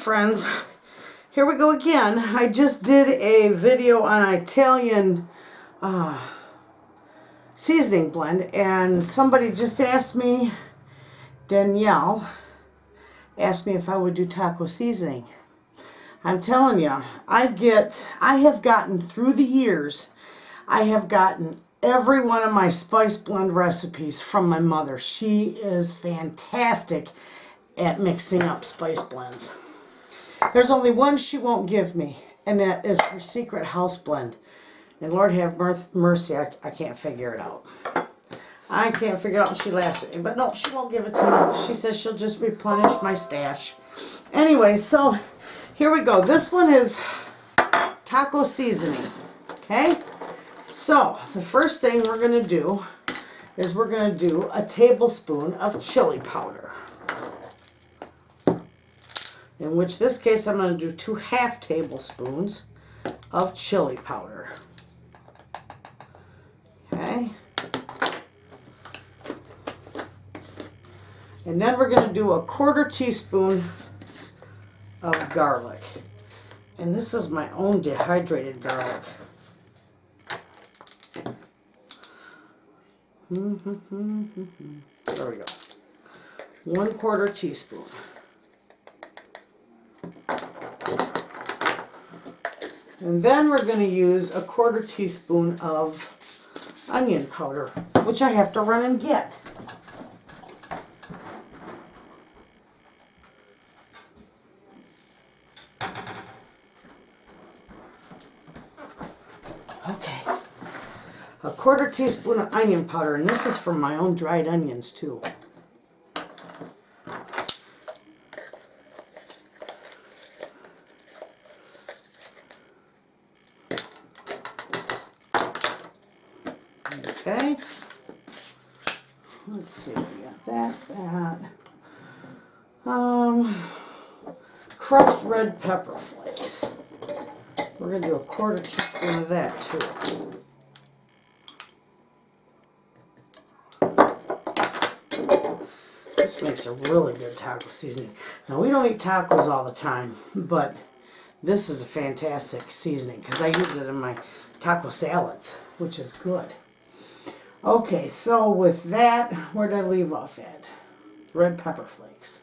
friends, here we go again. I just did a video on Italian seasoning blend, and somebody just asked me, Danielle asked me if I would do taco seasoning. I'm telling you, I have gotten through the years, I have gotten every one of my spice blend recipes from my mother. She is fantastic at mixing up spice blends. There's only one she won't give me, and that is her secret house blend. And Lord have mercy, I can't figure it out. I can't figure it out, and she laughs at me. But no, she won't give it to me. She says she'll just replenish my stash. Anyway, so here we go. This one is taco seasoning. Okay? So, the first thing we're going to do is we're going to do a tablespoon of chili powder. In which this case I'm going to do 2 half tablespoons of chili powder. Okay. And then we're going to do a 1/4 teaspoon of garlic. And this is my own dehydrated garlic. There we go. 1/4 teaspoon. And then we're going to use a 1/4 teaspoon of onion powder, which I have to run and get. Okay. A 1/4 teaspoon of onion powder, and this is from my own dried onions too. Okay, let's see, we got that. Crushed red pepper flakes. We're going to do a 1/4 teaspoon of that too. This makes a really good taco seasoning. Now, we don't eat tacos all the time, but this is a fantastic seasoning because I use it in my taco salads, which is good. Okay, so with that, where did I leave off at? Red pepper flakes.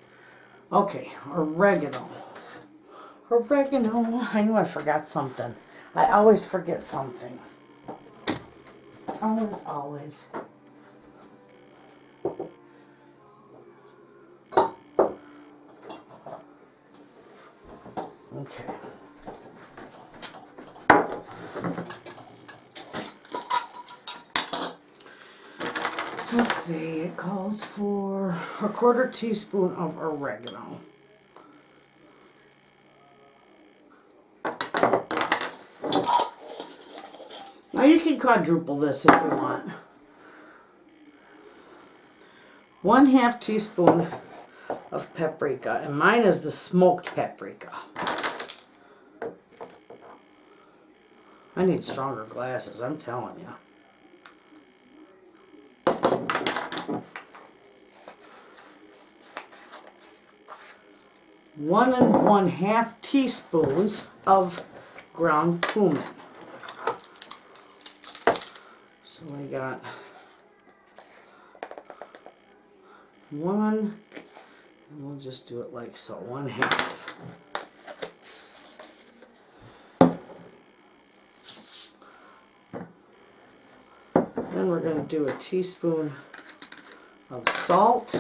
Okay, oregano. Oregano. I knew I forgot something. I always forget something. Always. Okay. Let's see, it calls for a 1/4 teaspoon of oregano. Now you can quadruple this if you want. 1/2 teaspoon of paprika, and mine is the smoked paprika. I need stronger glasses, I'm telling you. 1 1/2 teaspoons of ground cumin. So I got 1, and we'll just do it like so, 1/2. Then we're going to do a teaspoon of salt.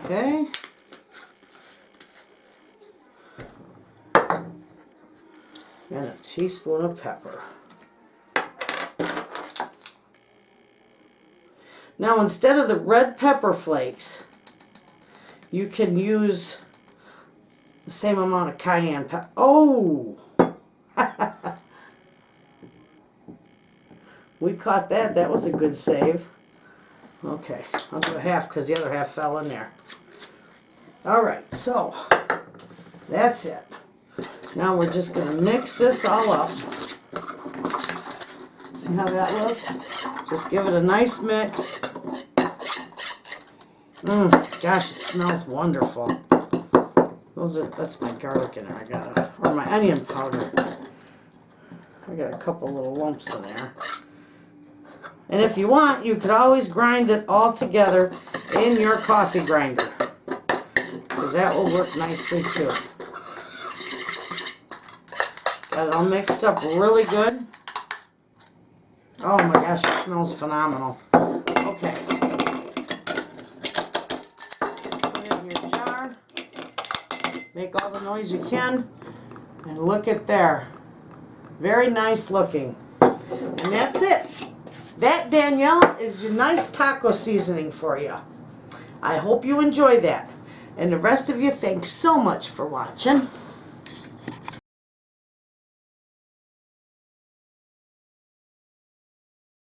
Okay. And a teaspoon of pepper. Now, instead of the red pepper flakes, you can use the same amount of cayenne pepper. Oh! We caught that. That was a good save. Okay, I'll do a half because the other half fell in there. Alright, so that's it. Now we're just going to mix this all up. See, See how that looks? Just give it a nice mix. Gosh, it smells wonderful. That's my garlic in there. Or my onion powder. I got a couple little lumps in there. And if you want, you could always grind it all together in your coffee grinder, because that will work nicely too. Got it all mixed up really good. Oh my gosh, it smells phenomenal. Okay. Put it in your jar. Make all the noise you can. And look at there. Very nice looking. And that's it. That, Danielle, is your nice taco seasoning for you. I hope you enjoy that. And the rest of you, thanks so much for watching.